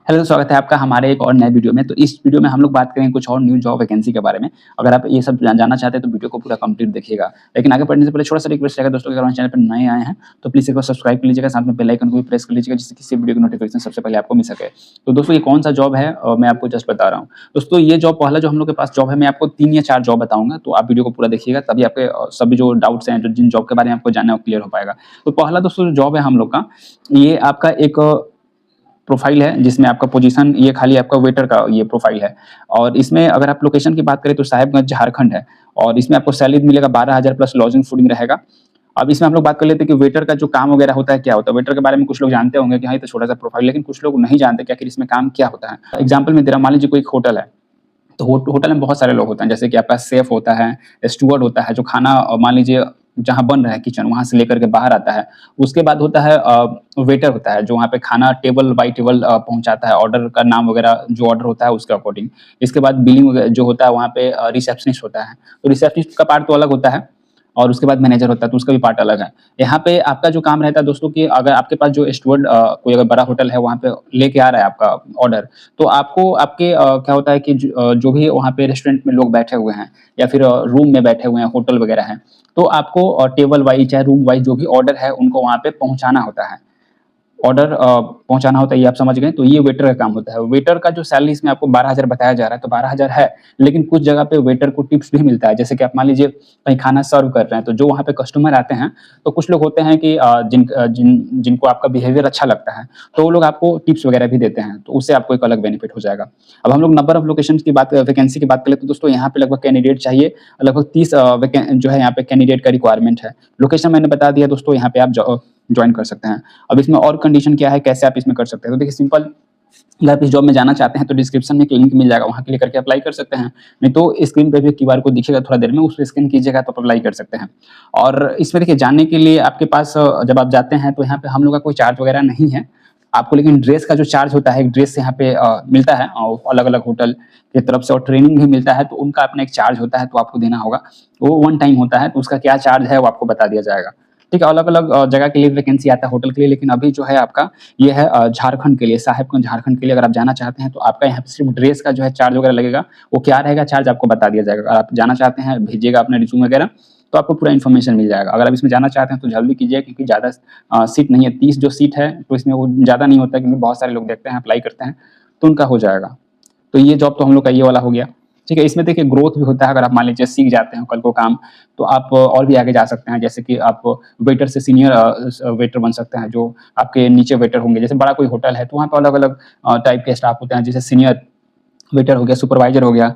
Hello, स्वागत है आपका हमारे एक और नए वीडियो में। तो इस वीडियो में हम लोग बात करेंगे कुछ और न्यू जॉब वैकेंसी के बारे में। अगर आप ये सब जानना चाहते हैं तो वीडियो को पूरा कंप्लीट देखिएगा। लेकिन आगे बढ़ने से पहले छोटा-सा रिक्वेस्ट रहेगा दोस्तों, अगर हमारे चैनल पर नए आए हैं तो प्लीज़ एक बार सब्सक्राइब कर लीजिएगा, साथ में बेल आइकन को भी प्रेस कर लीजिएगा जिससे किसी वीडियो की नोटिफिकेशन सबसे पहले आपको मिल सके। तो दोस्तों ये कौन-सा जॉब है मैं आपको जस्ट बता रहा हूँ। दोस्तों ये जॉब पहला जो हम लोग के पास जॉब है, मैं आपको 3 या 4 जॉब बताऊँगा, तो आप वीडियो को पूरा देखिएगा तभी आपके सभी जो डाउट्स हैं, जो जिन जॉब के बारे में आपको जानना है वो क्लियर हो पाएगा। तो पहला दोस्तों जो जॉब है हम लोग का, ये आपका एक प्रोफाइल है जिसमें आपका पोजीशन ये खाली आपका वेटर का ये प्रोफाइल है। और इसमें अगर आप लोकेशन की बात करें तो साहिबगंज झारखंड है। और इसमें आपको सैलरी मिलेगा 12,000 प्लस लॉजिंग फूडिंग रहेगा। अब इसमें हम लोग बात कर लेते हैं कि वेटर का जो काम वगैरह होता है क्या होता है। वेटर के बारे में कुछ लोग जानते होंगे कि हाँ ये तो छोटा सा प्रोफाइल, लेकिन कुछ लोग नहीं जानते कि आखिर इसमें काम क्या होता है। एग्जाम्पल में दे रहा हूं, मान लीजिए कोई एक होटल है, तो होटल में बहुत सारे लोग होते हैं, जैसे कि आपका शेफ होता है, स्टूवर्ड होता है, जो खाना मान लीजिए जहाँ बन रहा है किचन वहां से लेकर के बाहर आता है। उसके बाद होता है वेटर होता है, जो वहाँ पे खाना टेबल बाई टेबल पहुंचाता है, ऑर्डर का नाम वगैरह जो ऑर्डर होता है उसके अकॉर्डिंग। इसके बाद बिलिंग जो होता है वहाँ पे रिसेप्शनिस्ट होता है। तो रिसेप्शनिस्ट का पार्ट तो अलग होता है, और उसके बाद मैनेजर होता है, तो उसका भी पार्ट अलग है। यहाँ पे आपका जो काम रहता है दोस्तों कि अगर आपके पास जो स्टूवर्ड कोई अगर बड़ा होटल है वहाँ पे लेके आ रहा है आपका ऑर्डर, तो आपको आपके क्या होता है कि जो भी वहाँ पे रेस्टोरेंट में लोग बैठे हुए हैं या फिर रूम में बैठे हुए हैं, होटल वगैरह है, तो आपको टेबल वाइज चाहे रूम वाइज जो भी ऑर्डर है उनको वहाँ पे पहुँचाना होता है। ऑर्डर पहुँचाना होता है, ये आप समझ गए। तो ये वेटर का काम होता है। वेटर का जो सैलरी इसमें आपको 12,000 बताया जा रहा है, तो 12,000 है, लेकिन कुछ जगह पे वेटर को टिप्स भी मिलता है। जैसे कि आप मान लीजिए कहीं खाना सर्व कर रहे हैं, तो जो वहाँ पे कस्टमर आते हैं, तो कुछ लोग होते हैं कि जिनको आपका बिहेवियर अच्छा लगता है, तो वो लोग आपको टिप्स वगैरह भी देते हैं, तो उससे आपको एक अलग बेनिफिट हो जाएगा। अब हम लोग नंबर ऑफ लोकेशंस की बात वैकेंसी की बात करें तो दोस्तों यहाँ पे लगभग कैंडिडेट चाहिए, लगभग 30 जो है यहाँ पे कैंडिडेट का रिक्वायरमेंट है। लोकेशन मैंने बता दिया दोस्तों, यहाँ पे आप ज्वाइन कर सकते हैं। अब इसमें और कंडीशन क्या है, कैसे आप इसमें कर सकते हैं, तो देखिए सिंपल, अगर आप इस जॉब में जाना चाहते हैं तो डिस्क्रिप्शन में एक लिंक मिल जाएगा, वहाँ क्लिक करके अप्लाई कर सकते हैं। नहीं तो स्क्रीन पे भी क्यूआर कोड दिखेगा थोड़ा देर में, उस पे स्कैन कीजिएगा तो आप अप्लाई कर सकते हैं। और इसमें देखिए जाने के लिए आपके पास जब आप जाते हैं तो यहाँ पे हम लोग का कोई चार्ज वगैरह नहीं है आपको, लेकिन ड्रेस का जो चार्ज होता है, एक ड्रेस यहाँ पे मिलता है अलग-अलग होटल की तरफ से, और ट्रेनिंग भी मिलता है, तो उनका अपना एक चार्ज होता है, तो आपको देना होगा। वो वन टाइम होता है, तो उसका क्या चार्ज है वो आपको बता दिया जाएगा। ठीक है, अलग-अलग जगह के लिए वैकेंसी आता है होटल के लिए, लेकिन अभी जो है आपका ये है झारखंड के लिए, साहिबगंज झारखंड के लिए अगर आप जाना चाहते हैं तो आपका यहाँ पे सिर्फ ड्रेस का जो है चार्ज वगैरह लगेगा। वो क्या रहेगा चार्ज आपको बता दिया जाएगा। अगर आप जाना चाहते हैं भेजिएगा अपना रिज्यूम वगैरह, तो आपको पूरा इन्फॉर्मेशन मिल जाएगा। अगर आप इसमें जाना चाहते हैं तो जल्दी कीजिए, क्योंकि ज़्यादा सीट नहीं है। 30 जो सीट है तो इसमें वो ज़्यादा नहीं होता, क्योंकि बहुत सारे लोग देखते हैं अप्लाई करते हैं, तो उनका हो जाएगा। तो ये जॉब तो हम लोग का ये वाला हो गया। ठीक है, इसमें देखिए ग्रोथ भी होता है। अगर आप मान लीजिए सीख जाते हैं कल को काम, तो आप और भी आगे जा सकते हैं। जैसे कि आप वेटर से सीनियर वेटर बन सकते हैं, जो आपके नीचे वेटर होंगे। जैसे बड़ा कोई होटल है तो वहाँ पे अलग-अलग टाइप के स्टाफ होते हैं, जैसे सीनियर वेटर हो गया, सुपरवाइजर हो गया।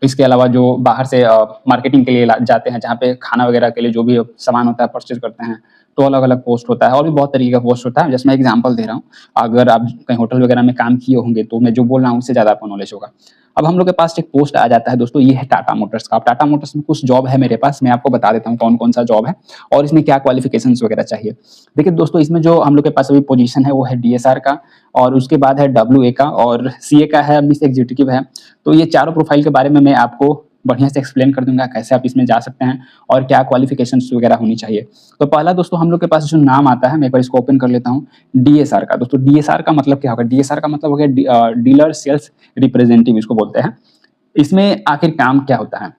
इसके अलावा जो बाहर से मार्केटिंग के लिए जाते हैं, जहाँ पे खाना वगैरह के लिए जो भी सामान होता है परचेज करते हैं, तो अलग-अलग पोस्ट होता है। और भी बहुत तरीके का पोस्ट होता है। जैसे मैं एग्जांपल दे रहा हूँ, अगर आप कहीं होटल वगैरह में काम किए होंगे तो मैं जो बोल रहा हूँ उससे ज़्यादा आपको नॉलेज होगा। अब हम लोग के पास एक पोस्ट आ जाता है दोस्तों, ये है टाटा मोटर्स का। अब टाटा मोटर्स में कुछ जॉब है मेरे पास, मैं आपको बता देता हूँ कौन-कौन सा जॉब है और इसमें क्या क्वालिफिकेशंस वगैरह चाहिए। देखिए दोस्तों, इसमें जो हम लोग के पास अभी पोजीशन है वो है डीएसआर का, और उसके बाद है डब्ल्यूए का, और सीए का है, मिस एग्जीक्यूटिव है। तो ये चारों प्रोफाइल के बारे में मैं आपको बढ़िया से एक्सप्लेन कर दूंगा, कैसे आप इसमें जा सकते हैं और क्या क्वालिफिकेशंस वगैरह होनी चाहिए। तो पहला दोस्तों हम लोग के पास जो नाम आता है, मैं एक बार इसको ओपन कर लेता हूँ, डीएसआर का। दोस्तों डीएसआर का मतलब क्या होगा? डीएसआर का मतलब हो गया डीलर सेल्स रिप्रेजेंटेटिव, इसको बोलते हैं। इसमें आखिर काम क्या होता है?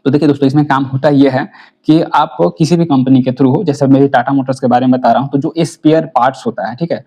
तो देखिए दोस्तों, इसमें काम होता ये है कि आप किसी भी कंपनी के थ्रू हो, जैसे मैं टाटा मोटर्स के बारे में बता रहा हूँ, तो जो स्पेयर पार्ट्स होता है, ठीक है,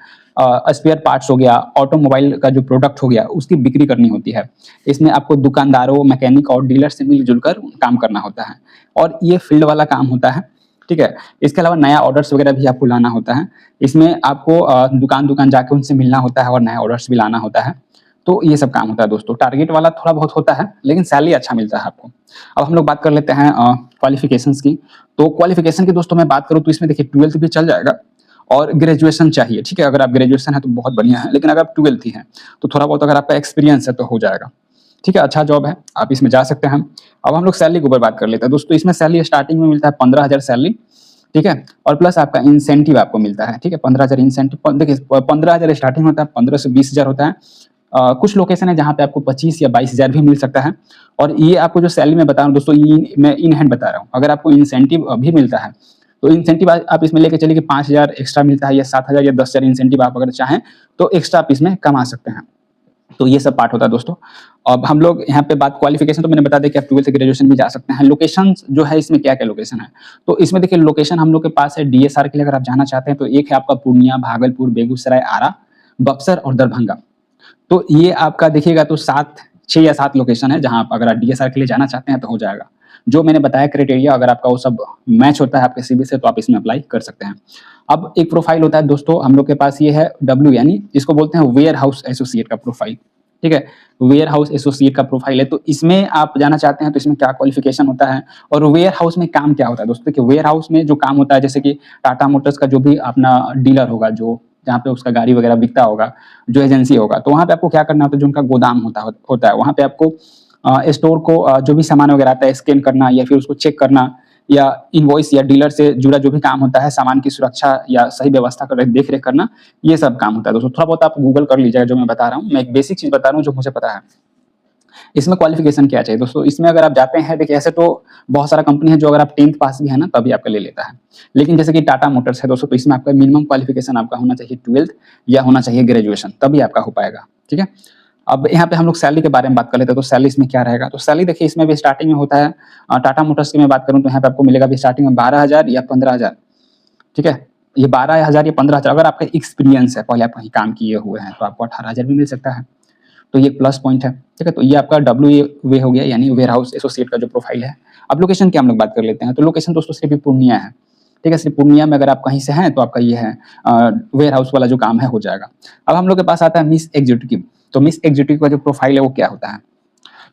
स्पेयर पार्ट्स हो गया, ऑटोमोबाइल का जो प्रोडक्ट हो गया, उसकी बिक्री करनी होती है। इसमें आपको दुकानदारों, मैकेनिक और डीलर से मिलजुल कर काम करना होता है, और ये फील्ड वाला काम होता है। ठीक है, इसके अलावा नया ऑर्डर्स वगैरह भी आपको लाना होता है। इसमें आपको दुकान जाके उनसे मिलना होता है और नया ऑर्डर्स भी लाना होता है। तो ये सब काम होता है दोस्तों। टारगेट वाला थोड़ा बहुत होता है, लेकिन सैलरी अच्छा मिलता है आपको। अब हम लोग बात कर लेते हैं क्वालिफिकेशंस की। तो क्वालिफिकेशन की दोस्तों मैं बात करूँ तो इसमें देखिए 12th भी चल जाएगा और ग्रेजुएशन चाहिए। ठीक है, अगर आप ग्रेजुएशन है तो बहुत बढ़िया है, लेकिन अगर आप 12th ही हैं तो थोड़ा बहुत अगर आपका एक्सपीरियंस है तो हो जाएगा। ठीक है, अच्छा जॉब है, आप इसमें जा सकते हैं। अब हम लोग सैलरी के ऊपर बात कर लेते हैं दोस्तों। इसमें सैलरी स्टार्टिंग में मिलता है 15,000 सैलरी, ठीक है, और प्लस आपका इंसेंटिव आपको मिलता है। ठीक है, 15,000 इंसेंटिव। देखिए 15,000 स्टार्टिंग होता है, 15 से 20,000 होता है। कुछ लोकेशन है जहाँ पे आपको 25 या 22,000 भी मिल सकता है। और ये आपको जो सैलरी मैं बता रहा हूँ दोस्तों, मैं इन हैंड बता रहा हूँ। अगर आपको इंसेंटिव भी मिलता है तो इंसेंटिव आप इसमें लेके चलिए कि 5,000 एक्स्ट्रा मिलता है या 7,000 या 10,000 इंसेंटिव आप अगर चाहें तो एक्स्ट्रा आप इसमें कमा सकते हैं। तो ये सब पार्ट होता है दोस्तों। अब हम लोग यहाँ पे बात क्वालिफिकेशन, तो मैंने बता दिया कि आप 12th से ग्रेजुएशन भी जा सकते हैं। लोकेशन जो है इसमें क्या क्या लोकेशन है, तो इसमें देखिए लोकेशन हम लोग के पास है डीएसआर के लिए अगर आप जाना चाहते हैं तो एक है आपका पूर्णिया, भागलपुर, बेगूसराय, आरा, बक्सर और दरभंगा। तो ये आपका देखिएगा तो 6 या 7 लोकेशन है जहाँ आप अगर आप डीएसआर के लिए जाना चाहते हैं तो हो जाएगा। जो मैंने बताया क्राइटेरिया, अगर आपका वो सब मैच होता है आपके सीवी से तो आप इसमें अप्लाई कर सकते हैं। अब एक प्रोफाइल होता है दोस्तों हम लोग के पास, ये है डब्ल्यू, यानी इसको बोलते हैं वेयर हाउस एसोसिएट का प्रोफाइल। ठीक है, वेयर हाउस एसोसिएट का प्रोफाइल है। तो इसमें आप जाना चाहते हैं तो इसमें क्या क्वालिफिकेशन होता है और वेयर हाउस में काम क्या होता है दोस्तों। देखिए वेयर हाउस में जो काम होता है, जैसे कि टाटा मोटर्स का जो भी अपना डीलर होगा, जो जहाँ पे उसका गाड़ी वगैरह बिकता होगा, जो एजेंसी होगा, तो वहाँ पे आपको क्या करना होता है, जो उनका गोदाम होता है, वहाँ पे आपको स्टोर को जो भी सामान वगैरह आता है स्कैन करना या फिर उसको चेक करना, या इनवॉइस या डीलर से जुड़ा जो भी काम होता है, सामान की सुरक्षा या सही व्यवस्था कर देख रेख करना, ये सब काम होता है दोस्तों। थोड़ा बहुत आप गूगल कर लीजिएगा जो मैं बता रहा हूँ, मैं एक बेसिक चीज बता रहा हूँ जो मुझे पता है। इसमें क्वालिफिकेशन क्या चाहिए दोस्तों, इसमें अगर आप जाते हैं, देखिए ऐसे तो बहुत सारा कंपनी है जो अगर आप 10th पास भी है ना तभी आपका ले लेता है, लेकिन जैसे कि टाटा मोटर्स है दोस्तों, तो इसमें आपका मिनिमम क्वालिफिकेशन आपका होना चाहिए 12th या होना चाहिए ग्रेजुएशन, तभी आपका हो पाएगा। ठीक है, अब यहाँ पे हम लोग सैलरी के बारे में बात कर लेते हैं। तो सैलरी इसमें क्या रहेगा, तो सैलरी देखिए इसमें भी स्टार्टिंग में होता है, टाटा मोटर्स की मैं बात करूँ तो यहाँ पे आपको मिलेगा भी स्टार्टिंग में 12,000 या 15,000। ठीक है, ये 12,000 या 15,000 अगर आपका एक्सपीरियंस है, पहले आप कहीं काम किए हुए हैं तो आपको 18,000 भी मिल सकता है, तो ये प्लस पॉइंट है। ठीक है, तो ये आपका डब्ल्यू वे हो गया, यानी वेयर हाउस एसोसिएट का जो प्रोफाइल है। अब लोकेशन की हम लोग बात कर लेते हैं, तो लोकेशन दोस्तों सिर्फ पूर्णिया है। ठीक है, सिर्फ पूर्णिया में अगर आप कहीं से हैं तो आपका ये है वेयर हाउस वाला जो काम है हो जाएगा। अब हम लोग के पास आता है मिस एग्जीक्यूटिव। तो मिस एग्जीक्यूटिव का जो प्रोफाइल है वो क्या होता है,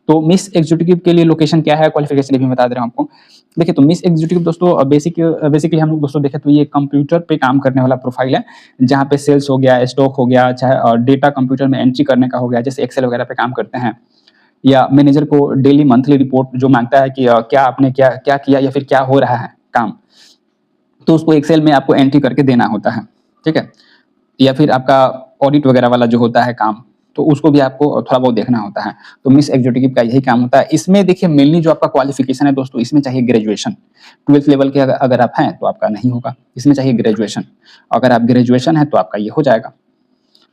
तो मिस एग्जीक्यूटिव के लिए लोकेशन क्या है, क्वालिफिकेशन भी बता दे रहा हूँ आपको। देखिए तो मिस एग्जीक्यूटिव दोस्तों बेसिकली हम लोग दोस्तों देखें तो ये कंप्यूटर पे काम करने वाला प्रोफाइल है, जहाँ पे सेल्स हो गया, स्टॉक हो गया, चाहे डेटा कंप्यूटर में एंट्री करने का हो गया, जैसे एक्सेल वगैरह पे काम करते हैं, या मैनेजर को डेली मंथली रिपोर्ट जो मांगता है कि क्या आपने क्या क्या किया या फिर क्या हो रहा है काम, तो उसको एक्सेल में आपको एंट्री करके देना होता है। ठीक है, या फिर आपका ऑडिट वगैरह वाला जो होता है काम, तो उसको भी आपको थोड़ा बहुत देखना होता है। तो मिस एग्जीक्यूटिव का यही काम होता है। इसमें देखिए मेनली जो आपका क्वालिफिकेशन है दोस्तों, इसमें चाहिए ग्रेजुएशन। 12th लेवल के अगर आप हैं तो आपका नहीं होगा, इसमें चाहिए ग्रेजुएशन। अगर आप ग्रेजुएशन है तो आपका ये हो जाएगा।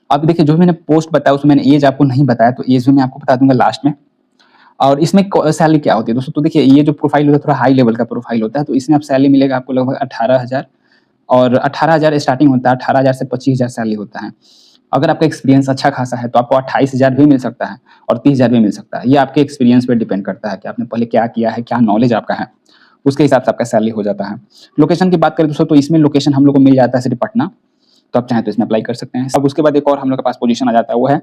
अब देखिए जो मैंने पोस्ट बताया उसमें मैंने एज आपको नहीं बताया, तो एज भी मैं आपको बता दूंगा लास्ट में। और इसमें सैलरी क्या होती है दोस्तों, तो देखिए ये जो प्रोफाइल होता है थोड़ा हाई लेवल का प्रोफाइल होता है, तो इसमें आप सैलरी मिलेगा आपको लगभग 18,000, और 18,000 स्टार्टिंग होता है, 18,000 से 25,000 सैलरी होता है। अगर आपका एक्सपीरियंस अच्छा खासा है तो आपको 28,000 भी मिल सकता है और 30,000 भी मिल सकता है। ये आपके एक्सपीरियंस पे डिपेंड करता है कि आपने पहले क्या किया है, क्या नॉलेज आपका है, उसके हिसाब से आपका सैलरी हो जाता है। लोकेशन की बात करें दोस्तों, तो इसमें लोकेशन हम लोग को मिल जाता है सिर्फ पटना, तो आप चाहें तो इसमें अप्लाई कर सकते हैं। अब उसके बाद एक और हम लोग के पास पोजीशन आ जाता है, वो है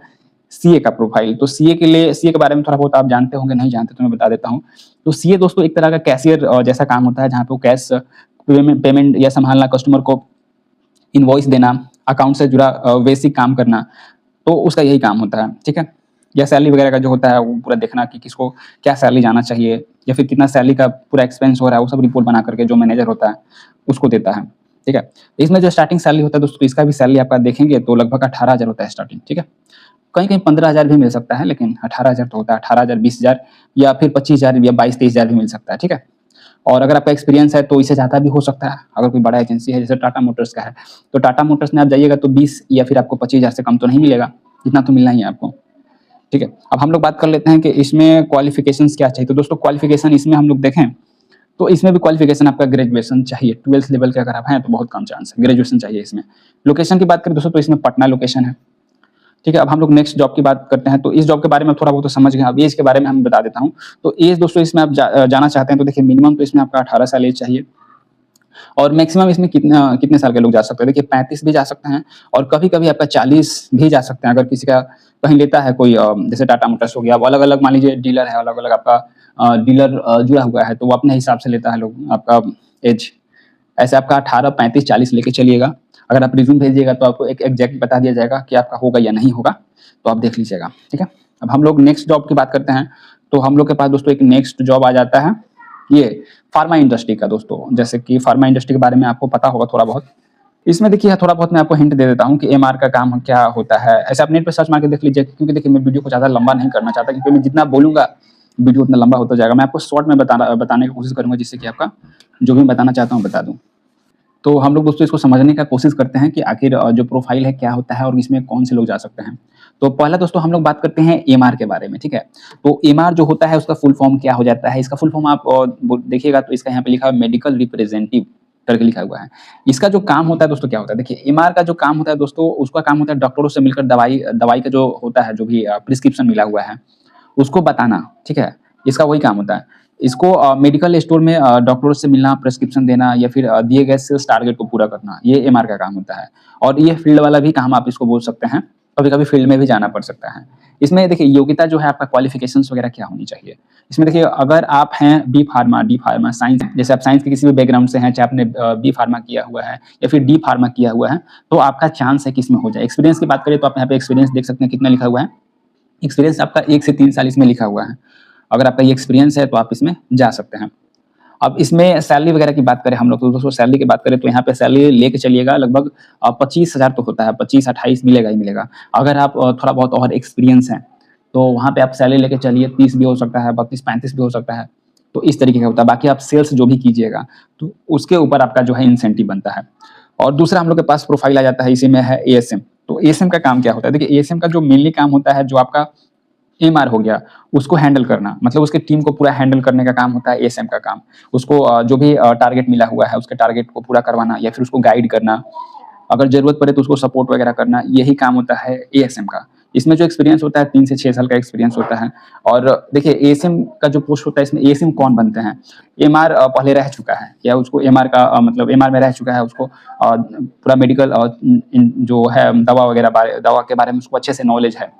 सीए का प्रोफाइल। तो सीए के लिए, सीए के बारे में थोड़ा बहुत आप जानते होंगे, नहीं जानते तो मैं बता देता हूँ। तो सीए दोस्तों एक तरह का कैशियर जैसा काम होता है, जहाँ पे वो कैश पेमेंट या संभालना, कस्टमर को इनवॉइस देना, अकाउंट से जुड़ा बेसिक काम करना, तो उसका यही काम होता है। ठीक है, या सैलरी वगैरह का जो होता है वो पूरा देखना कि किसको क्या सैलरी जाना चाहिए या फिर कितना सैलरी का पूरा एक्सपेंस हो रहा है, वो सब रिपोर्ट बना करके जो मैनेजर होता है उसको देता है। ठीक है, इसमें जो स्टार्टिंग सैलरी होता है दोस्तों, इसका भी सैलरी आपका देखेंगे तो लगभग 18,000 होता है स्टार्टिंग। ठीक है, कहीं कहीं 15,000 भी मिल सकता है, लेकिन 18,000 तो होता है। 18,000, 20,000 या फिर 25,000 या 22-23,000 भी मिल सकता है। ठीक है, और अगर आपका एक्सपीरियंस है तो इससे ज़्यादा भी हो सकता है। अगर कोई बड़ा एजेंसी है जैसे टाटा मोटर्स का है, तो टाटा मोटर्स में आप जाइएगा तो 20 या फिर आपको 25,000 से कम तो नहीं मिलेगा, इतना तो मिलना ही है आपको। ठीक है, अब हम लोग बात कर लेते हैं कि इसमें क्वालिफिकेशंस क्या चाहिए। तो दोस्तों क्वालिफिकेशन इसमें हम लोग देखें तो इसमें भी क्वालिफिकेशन आपका ग्रेजुएशन चाहिए। 12th लेवल के अगर आप हैं तो बहुत कम चांस है, ग्रेजुएशन चाहिए इसमें। लोकेशन की बात करें दोस्तों तो इसमें पटना लोकेशन है। ठीक है, अब हम लोग नेक्स्ट जॉब की बात करते हैं। तो इस जॉब के बारे में थोड़ा बहुत तो समझ गए, अब एज के बारे में हम बता देता हूँ। तो एज दोस्तों इसमें आप जाना चाहते हैं तो देखिए मिनिमम तो इसमें आपका 18 साल एज चाहिए, और मैक्सिमम इसमें कितने साल के लोग जा सकते हैं, देखिए 35 भी जा सकते हैं और कभी कभी आपका 40 भी जा सकते हैं। अगर किसी का कहीं लेता है कोई, जैसे टाटा मोटर्स हो गया, वो अलग अलग मान लीजिए डीलर है, अलग अलग आपका डीलर जुड़ा हुआ है, तो वो अपने हिसाब से लेता है लोग आपका एज। ऐसे आपका 18, 35, 40 लेके चलिएगा। अगर आप रिज्यूम भेजिएगा तो आपको एक एग्जैक्ट बता दिया जाएगा कि आपका होगा या नहीं होगा, तो आप देख लीजिएगा। ठीक है, अब हम लोग नेक्स्ट जॉब की बात करते हैं। तो हम लोग के पास दोस्तों एक नेक्स्ट जॉब आ जाता है, ये फार्मा इंडस्ट्री का दोस्तों। जैसे कि फार्मा इंडस्ट्री के बारे में आपको पता होगा थोड़ा बहुत। इसमें देखिए थोड़ा बहुत मैं आपको हिंट दे देता हूँ कि एमआर का काम क्या होता है। ऐसे आप नेट पे सर्च मार के देख लीजिए, क्योंकि देखिए मैं वीडियो को ज़्यादा लंबा नहीं करना चाहता, क्योंकि मैं जितना बोलूँगा वीडियो उतना लंबा होता जाएगा। मैं आपको शॉर्ट में बताने की कोशिश करूँगा, जिससे कि आपका जो भी बताना चाहता हूँ बता दूँ। तो हम लोग दोस्तों इसको समझने का कोशिश करते हैं कि आखिर जो प्रोफाइल है क्या होता है और इसमें कौन से लोग जा सकते हैं। तो पहला दोस्तों हम लोग बात करते हैं एमआर के बारे में, ठीक है? तो एमआर जो होता है उसका फुल फॉर्म क्या हो जाता है? इसका फुल फॉर्म आप देखिएगा तो इसका यहाँ पे लिखा है मेडिकल रिप्रेजेंटेटिव करके लिखा हुआ है। इसका जो काम होता है दोस्तों क्या होता है? देखिए एमआर का जो काम होता है दोस्तों, उसका काम होता है डॉक्टरों से मिलकर दवाई दवाई का जो होता है, जो भी प्रिस्क्रिप्शन मिला हुआ है, उसको बताना, ठीक है? इसका वही काम होता है। इसको मेडिकल स्टोर में डॉक्टरों से मिलना, प्रिस्क्रिप्शन देना या फिर दिए गए सेल्स टारगेट को पूरा करना, ये एमआर का काम होता है। और ये फील्ड वाला भी काम आप इसको बोल सकते हैं, कभी-कभी फील्ड में भी जाना पड़ सकता है। इसमें देखिए योग्यता जो है आपका क्वालिफिकेशंस वगैरह क्या होनी चाहिए? इसमें देखिए अगर आप हैं बी फार्मा, साइंस, जैसे आप साइंस के किसी भी बैकग्राउंड से हैं, चाहे आपने बी फार्मा किया हुआ है या फिर डी फार्मा किया हुआ है, तो आपका चांस है कि इसमें हो जाए। एक्सपीरियंस की बात करें तो आप यहाँ पे एक्सपीरियंस देख सकते हैं कितना लिखा हुआ है। एक्सपीरियंस आपका 1 से 3 साल इसमें लिखा हुआ है। अगर आपका ये एक्सपीरियंस है तो आप इसमें जा सकते हैं। अब इसमें सैलरी वगैरह की बात करें हम लोग, तो दोस्तों सैलरी की बात करें तो यहाँ पे सैलरी लेके चलिएगा लगभग 25,000 तो होता है, 25-28 मिलेगा ही मिलेगा। अगर आप थोड़ा बहुत और एक्सपीरियंस है तो वहाँ पे आप सैलरी लेके चलिए, 30 भी हो सकता है, 32-35 भी हो सकता है। तो इस तरीके का होता है। बाकी आप सेल्स जो भी कीजिएगा तो उसके ऊपर आपका जो है इंसेंटिव बनता है। और दूसरा हम लोग के पास प्रोफाइल आ जाता है, इसी में है एएसएम। तो एएसएम का काम क्या होता है? देखिए एएसएम का जो मेनली काम होता है, जो आपका एमआर हो गया, उसको हैंडल करना, मतलब उसके टीम को पूरा हैंडल करने का काम होता है एएसएम का काम। उसको जो भी टारगेट मिला हुआ है उसके टारगेट को पूरा करवाना या फिर उसको गाइड करना, अगर जरूरत पड़े तो उसको सपोर्ट वगैरह करना, यही काम होता है एएसएम का। इसमें जो एक्सपीरियंस होता है 3 से 6 साल का एक्सपीरियंस होता है। और देखिए एएसएम का जो पोस्ट होता है, इसमें एएसएम कौन बनते हैं? एमआर पहले रह चुका है या उसको एमआर का मतलब एमआर में रह चुका है, उसको पूरा मेडिकल जो है दवा के बारे में उसको अच्छे से नॉलेज है,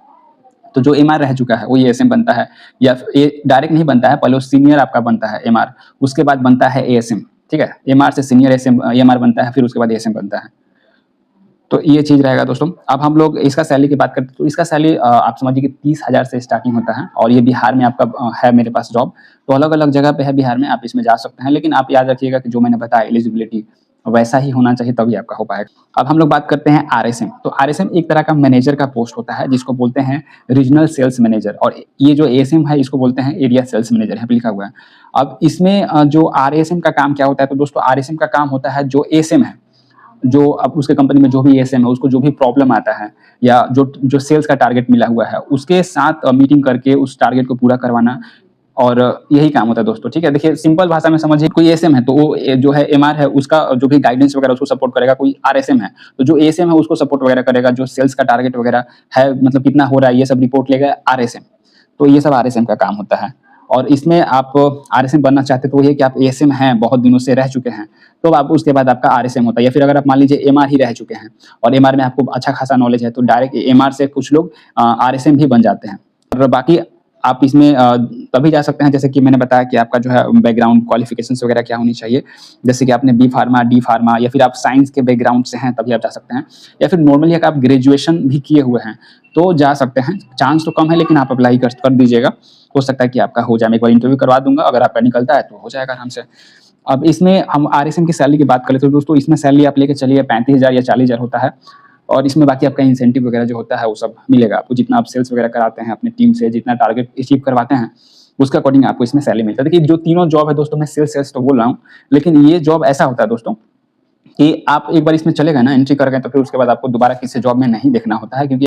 तो जो एमआर रह चुका है वो एएसएम बनता है। या ये डायरेक्ट नहीं बनता है, पहले वो सीनियर आपका बनता है एमआर, उसके बाद बनता है एएसएम, ठीक है? एमआर से सीनियर एमआर बनता है, फिर उसके बाद एएसएम बनता है। तो ये चीज रहेगा दोस्तों। अब हम लोग इसका सैलरी की बात करते हैं तो इसका सैलरी आप समझिए कि 30,000 से स्टार्टिंग होता है। और ये बिहार में आपका है मेरे पास जॉब, तो अलग अलग जगह पे है बिहार में, आप इसमें जा सकते हैं। लेकिन आप याद रखिएगा कि जो मैंने बताया एलिजिबिलिटी वैसा ही होना चाहिए, तभी आपका हो पाएगा। अब हम लोग बात करते हैं आरएसएम। तो आरएसएम एक तरह का मैनेजर का पोस्ट होता है, जिसको बोलते हैं रीजनल सेल्स मैनेजर। और ये जो एएसएम है इसको बोलते हैं एरिया सेल्स मैनेजर, यहाँ पे लिखा हुआ है। अब इसमें जो आरएसएम का काम क्या होता है, तो दोस्तों आरएसएम का काम होता है, जो एएसएम है, जो अब उसके कंपनी में जो भी एएसएम है उसको जो भी प्रॉब्लम आता है या जो सेल्स का टारगेट मिला हुआ है उसके साथ मीटिंग करके उस टारगेट को पूरा करवाना, और यही काम होता है दोस्तों, ठीक है? देखिए सिंपल भाषा में समझिए, कोई एएसएम है तो वो जो है एमआर है उसका जो भी गाइडेंस वगैरह उसको सपोर्ट करेगा। कोई आरएसएम है तो जो एएसएम है उसको सपोर्ट वगैरह करेगा, जो सेल्स का टारगेट वगैरह है, मतलब कितना हो रहा है ये सब रिपोर्ट लेगा आरएसएम। तो ये सब आरएसएम का काम होता है। और इसमें आप आरएसएम बनना चाहते तो ये कि आप एएसएम हैं, बहुत दिनों से रह चुके हैं, तो आप उसके बाद आपका आरएसएम होता है। या फिर अगर आप मान लीजिए एमआर ही रह चुके हैं और एमआर में आपको अच्छा खासा नॉलेज है, तो डायरेक्ट एमआर से कुछ लोग आरएसएम भी बन जाते हैं। और बाकी आप इसमें तभी जा सकते हैं जैसे कि मैंने बताया कि आपका जो है बैकग्राउंड क्वालिफिकेशंस वगैरह क्या होनी चाहिए। जैसे कि आपने बी फार्मा, डी फार्मा या फिर आप साइंस के बैकग्राउंड से हैं तभी आप जा सकते हैं। या फिर नॉर्मली अगर आप ग्रेजुएशन भी किए हुए हैं तो जा सकते हैं। चांस तो कम है लेकिन आप अप्लाई कर दीजिएगा, हो सकता है कि आपका हो जाए। मैं एक बार इंटरव्यू करवा दूंगा, अगर आपका निकलता है तो हो जाएगा आराम से। अब इसमें हम आरएसएम की सैलरी की बात करें तो दोस्तों इसमें सैलरी आप लेके चलिए 35,000 या 40,000 होता है। और इसमें बाकी आपका इंसेंटिव वगैरह जो होता है वो सब मिलेगा आपको, जितना आप सेल्स वगैरह कराते हैं अपनी टीम से, जितना टारगेट अचीव करवाते हैं उसके अकॉर्डिंग आपको इसमें सैलरी मिलता है। देखिए जो तीनों जॉब है दोस्तों, मैं सेल्स तो बोल रहा हूँ, लेकिन ये जॉब ऐसा होता है दोस्तों कि आप एक बार इसमें चले गए ना, एंट्री कर गए, तो फिर उसके बाद आपको दोबारा किसी जॉब में नहीं देखना होता है, क्योंकि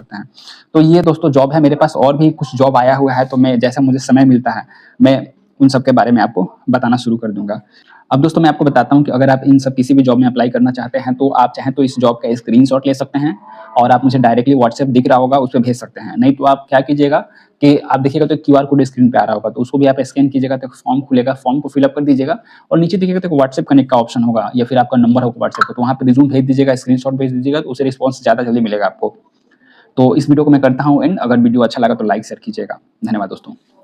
तो ये दोस्तों जॉब है। मेरे पास और भी कुछ जॉब आया हुआ है, तो मैं जैसा मुझे समय मिलता है मैं उन सब के बारे में आपको बताना शुरू कर दूंगा। अब दोस्तों मैं आपको बताता हूं कि अगर आप इन सब किसी भी जॉब में अप्लाई करना चाहते हैं तो आप चाहें तो इस जॉब का स्क्रीनशॉट ले सकते हैं और आप मुझे डायरेक्टली व्हाट्सएप दिख रहा होगा उस पर भेज सकते हैं। नहीं तो आप क्या कीजिएगा कि आप देखिएगा तो क्यूआर कोड स्क्रीन पे आ रहा होगा, तो उसको भी आप स्कैन कीजिएगा, तो फॉर्म खुलेगा, फॉर्म को फिलअप कर दीजिएगा और नीचे देखिएगा तो व्हाट्सएप कनेक्ट का ऑप्शन होगा या फिर आपका नंबर होगा व्हाट्सएप का, तो वहाँ पे रिज्यूम भेज दीजिएगा, स्क्रीनशॉट भेज दीजिएगा, तो उसे रिस्पॉन्स ज़्यादा जल्दी मिलेगा आपको। तो इस वीडियो को मैं करता हूँ एंड। अगर वीडियो अच्छा लगा तो लाइक शेयर कीजिएगा। धन्यवाद दोस्तों।